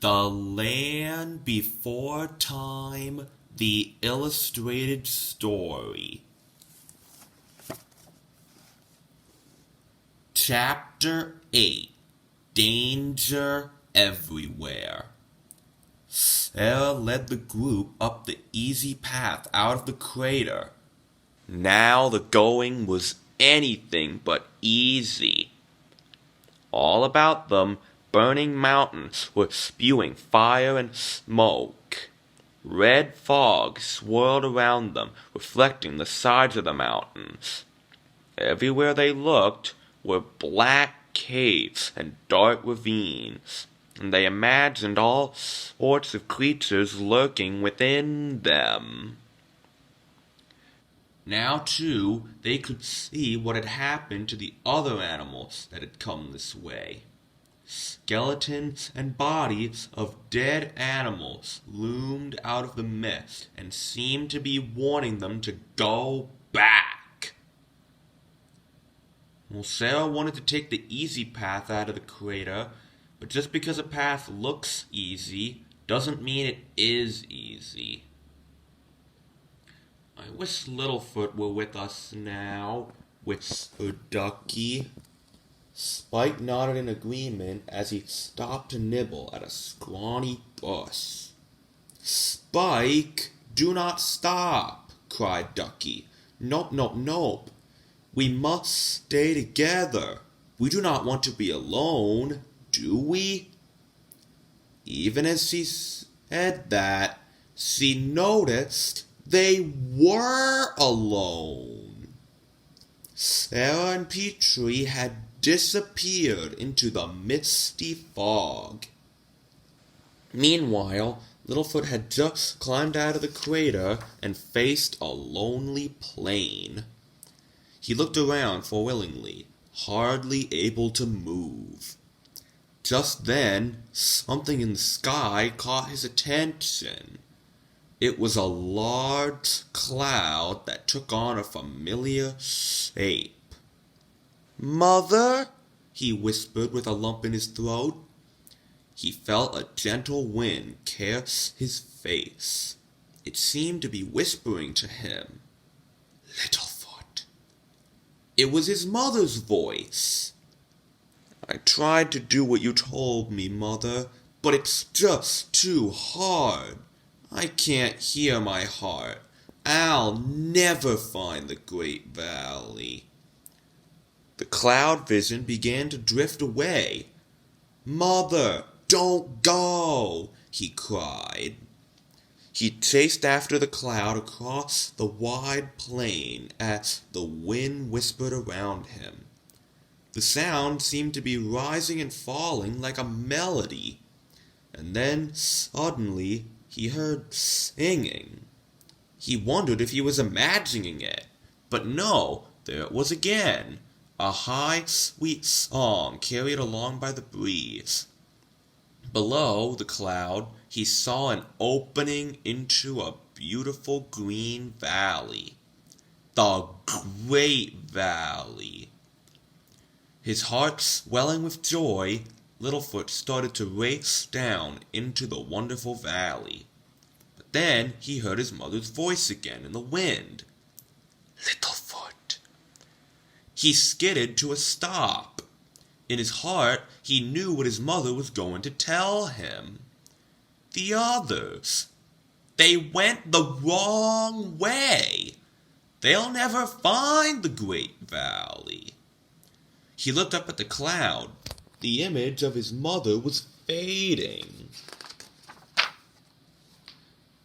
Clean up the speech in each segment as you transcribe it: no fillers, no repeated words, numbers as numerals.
The Land Before Time, the illustrated story. Chapter 8. Danger Everywhere. Sarah led the group up the easy path out of the crater. Now the going was anything but easy. All about them, burning mountains were spewing fire and smoke. Red fog swirled around them, reflecting the sides of the mountains. Everywhere they looked were black caves and dark ravines, and they imagined all sorts of creatures lurking within them. Now, too, they could see what had happened to the other animals that had come this way. Skeletons and bodies of dead animals loomed out of the mist and seemed to be warning them to go back. Well, Sarah wanted to take the easy path out of the crater, but just because a path looks easy doesn't mean it is easy. I wish Littlefoot were with us now, whispered Ducky. Spike nodded in agreement as he stopped to nibble at a scrawny bush. Spike, do not stop, cried Ducky. Nope, nope, nope. We must stay together. We do not want to be alone, do we? Even as she said that, she noticed they were alone. Sarah and Petrie had disappeared into the misty fog. Meanwhile, Littlefoot had just climbed out of the crater and faced a lonely plain. He looked around forwillingly, hardly able to move. Just then, something in the sky caught his attention. It was a large cloud that took on a familiar shape. Mother, he whispered with a lump in his throat. He felt a gentle wind caress his face. It seemed to be whispering to him. Littlefoot. It was his mother's voice. I tried to do what you told me, Mother, but it's just too hard. I can't hear my heart. I'll never find the Great Valley. The cloud vision began to drift away. Mother, don't go, he cried. He chased after the cloud across the wide plain as the wind whispered around him. The sound seemed to be rising and falling like a melody. And then, suddenly, he heard singing. He wondered if he was imagining it. But no, there it was again. A high, sweet song carried along by the breeze. Below the cloud, he saw an opening into a beautiful green valley. The Great Valley. His heart swelling with joy, Littlefoot started to race down into the wonderful valley. But then he heard his mother's voice again in the wind. Littlefoot. He skidded to a stop. In his heart, he knew what his mother was going to tell him. The others. They went the wrong way. They'll never find the Great Valley. He looked up at the cloud. The image of his mother was fading.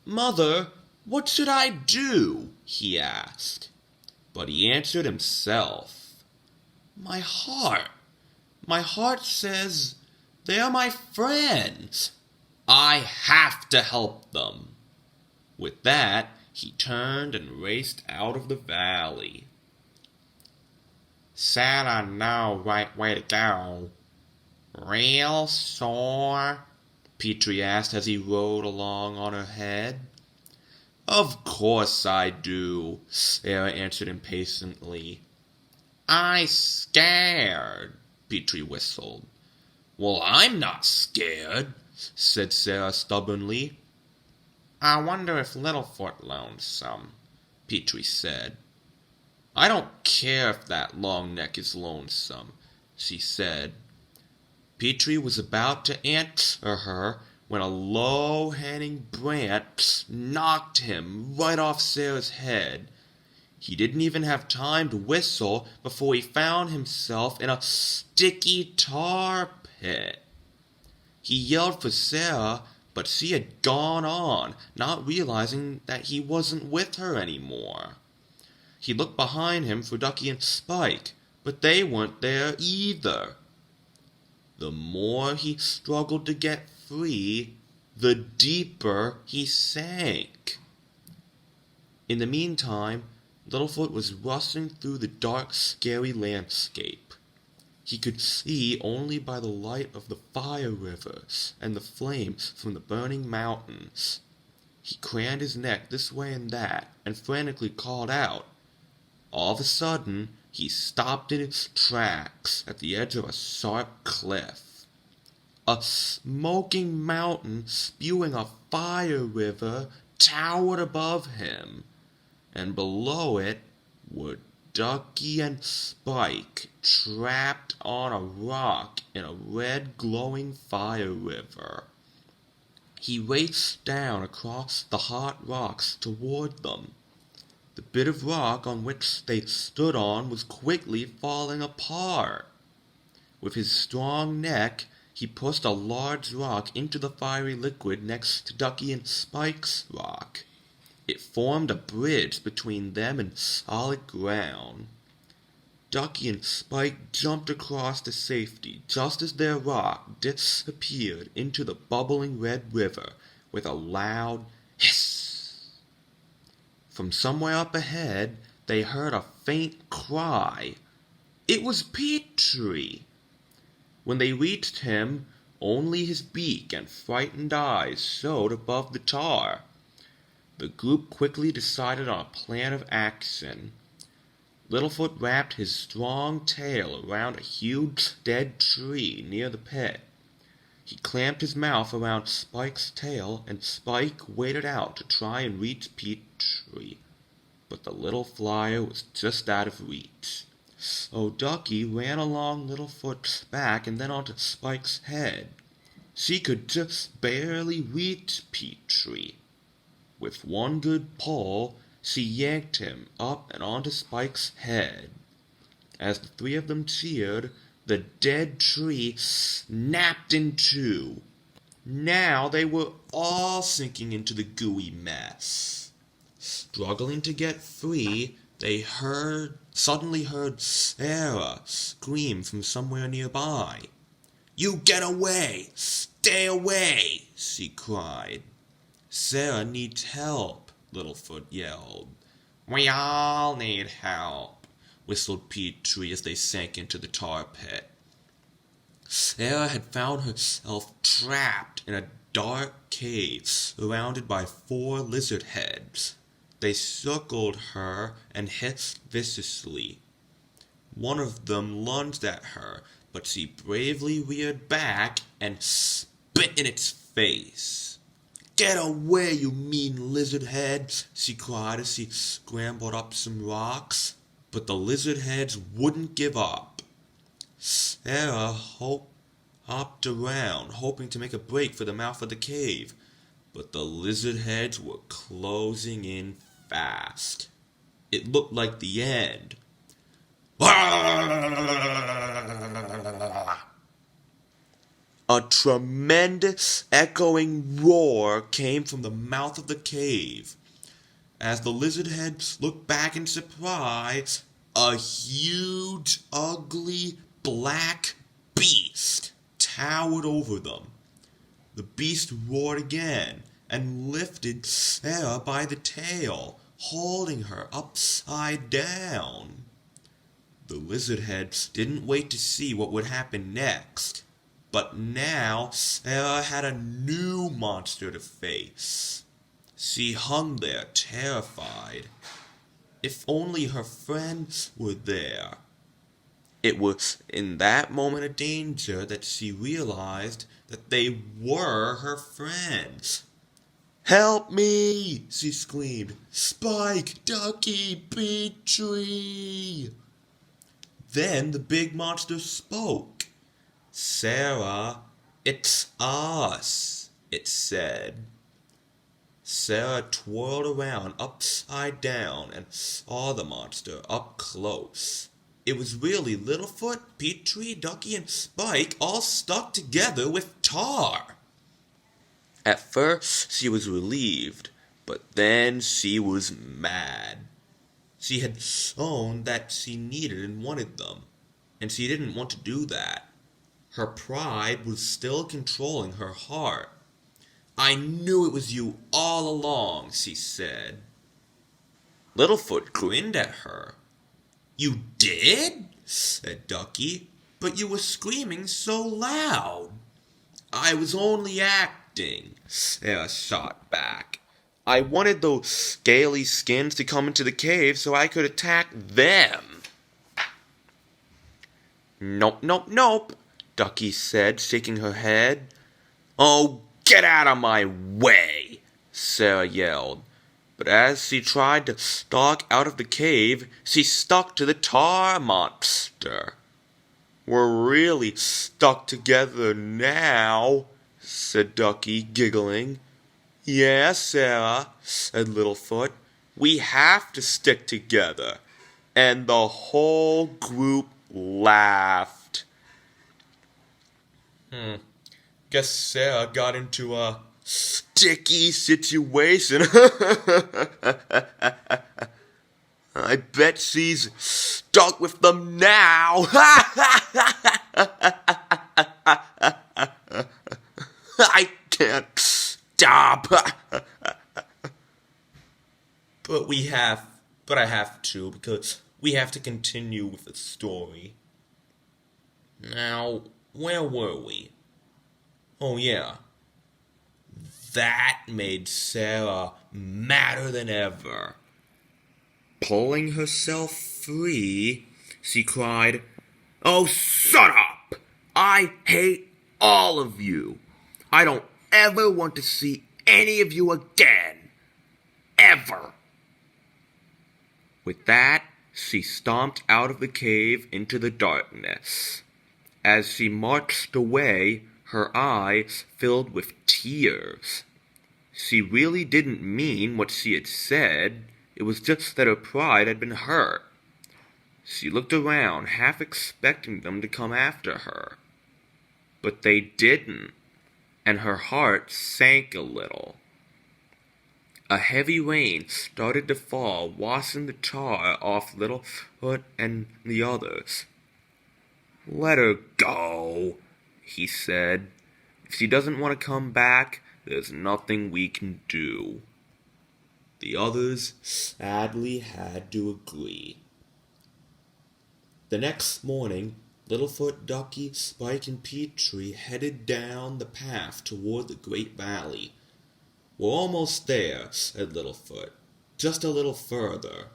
Mother, what should I do? He asked. But he answered himself. My heart says they're my friends. I have to help them. With that, he turned and raced out of the valley. Santa know right way to go. Real sore? Petrie asked as he rode along on ahead. Of course I do, Sarah answered impatiently. I scared, Petrie whistled. Well, I'm not scared, said Sarah stubbornly. I wonder if Littlefoot loans some, Petrie said. I don't care if that long neck is lonesome, she said. Petrie was about to answer her when a low-hanging branch knocked him right off Sarah's head. He didn't even have time to whistle before he found himself in a sticky tar pit. He yelled for Sarah, but she had gone on, not realizing that he wasn't with her anymore. He looked behind him for Ducky and Spike, but they weren't there either. The more he struggled to get free, the deeper he sank. In the meantime, Littlefoot was rushing through the dark, scary landscape. He could see only by the light of the fire river and the flames from the burning mountains. He craned his neck this way and that, and frantically called out. All of a sudden, he stopped in his tracks at the edge of a sharp cliff. A smoking mountain spewing a fire river towered above him, and below it were Ducky and Spike trapped on a rock in a red glowing fire river. He raced down across the hot rocks toward them. The bit of rock on which they stood on was quickly falling apart. With his strong neck, he pushed a large rock into the fiery liquid next to Ducky and Spike's rock. It formed a bridge between them and solid ground. Ducky and Spike jumped across to safety just as their rock disappeared into the bubbling red river with a loud hiss. From somewhere up ahead, they heard a faint cry. It was Petrie. When they reached him, only his beak and frightened eyes showed above the tar. The group quickly decided on a plan of action. Littlefoot wrapped his strong tail around a huge dead tree near the pit. He clamped his mouth around Spike's tail, and Spike waded out to try and reach Petrie. But the little flyer was just out of reach. So Ducky ran along Littlefoot's back and then onto Spike's head. She could just barely reach Petrie. With one good pull, she yanked him up and onto Spike's head. As the three of them cheered, the dead tree snapped in two. Now they were all sinking into the gooey mess. Struggling to get free, they suddenly heard Sarah scream from somewhere nearby. "You get away! Stay away!" she cried. "Sarah needs help," Littlefoot yelled. "We all need help," whistled Petrie as they sank into the tar pit. Sarah had found herself trapped in a dark cave surrounded by 4 lizard heads. They circled her and hissed viciously. One of them lunged at her, but she bravely reared back and spit in its face. "Get away, you mean lizard head," she cried as she scrambled up some rocks. But the lizard heads wouldn't give up. Sarah hopped around, hoping to make a break for the mouth of the cave, but the lizard heads were closing in fast. It looked like the end. A tremendous echoing roar came from the mouth of the cave. As the lizard heads looked back in surprise, a huge, ugly, black beast towered over them. The beast roared again and lifted Sarah by the tail, holding her upside down. The lizard heads didn't wait to see what would happen next, but now Sarah had a new monster to face. She hung there, terrified. If only her friends were there. It was in that moment of danger that she realized that they were her friends. "Help me!" she screamed. "Spike, Ducky, Petrie!" Then the big monster spoke. "Sarah, it's us," it said. Sarah twirled around upside down and saw the monster up close. It was really Littlefoot, Petrie, Ducky, and Spike all stuck together with tar. At first she was relieved, but then she was mad. She had shown that she needed and wanted them, and she didn't want to do that. Her pride was still controlling her heart. "I knew it was you all along," she said. Littlefoot grinned at her. "You did?" said Ducky. "But you were screaming so loud." "I was only acting," Sarah shot back. "I wanted those scaly skins to come into the cave so I could attack them." "Nope, nope, nope," Ducky said, shaking her head. "Oh, get out of my way!" Sarah yelled. But as she tried to stalk out of the cave, she stuck to the tar monster. "We're really stuck together now," said Ducky, giggling. "Yeah, Sarah," said Littlefoot. "We have to stick together." And the whole group laughed. Guess Sarah got into a sticky situation. I bet she's stuck with them now. I can't stop. But I have to, because we have to continue with the story. Now, where were we? Oh yeah. That made Sarah madder than ever. Pulling herself free, she cried, "Oh, shut up! I hate all of you. I don't ever want to see any of you again. Ever." With that, she stomped out of the cave into the darkness. As she marched away, her eyes filled with tears. She really didn't mean what she had said. It was just that her pride had been hurt. She looked around, half expecting them to come after her. But they didn't, and her heart sank a little. A heavy rain started to fall, washing the tar off Littlefoot and the others. "Let her go," he said. "If she doesn't want to come back, there's nothing we can do." The others sadly had to agree. The next morning, Littlefoot, Ducky, Spike, and Petrie headed down the path toward the Great Valley. "We're almost there," said Littlefoot. "Just a little further."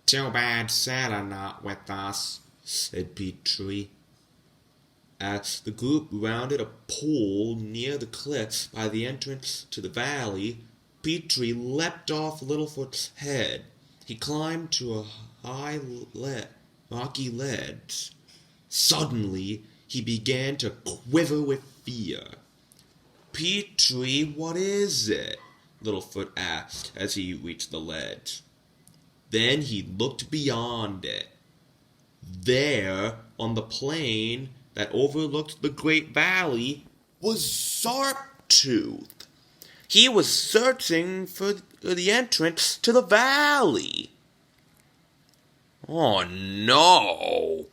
"Too bad Sarah not with us," said Petrie. As the group rounded a pool near the cliff by the entrance to the valley, Petrie leapt off Littlefoot's head. He climbed to a high rocky ledge. Suddenly, he began to quiver with fear. "Petrie, what is it?" Littlefoot asked as he reached the ledge. Then he looked beyond it. There, on the plain that overlooked the Great Valley, was Sharptooth. He was searching for the entrance to the valley. Oh no!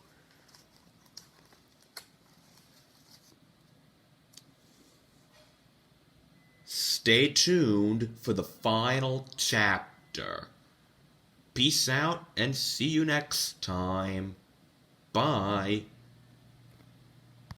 Stay tuned for the final chapter. Peace out and see you next time. Bye.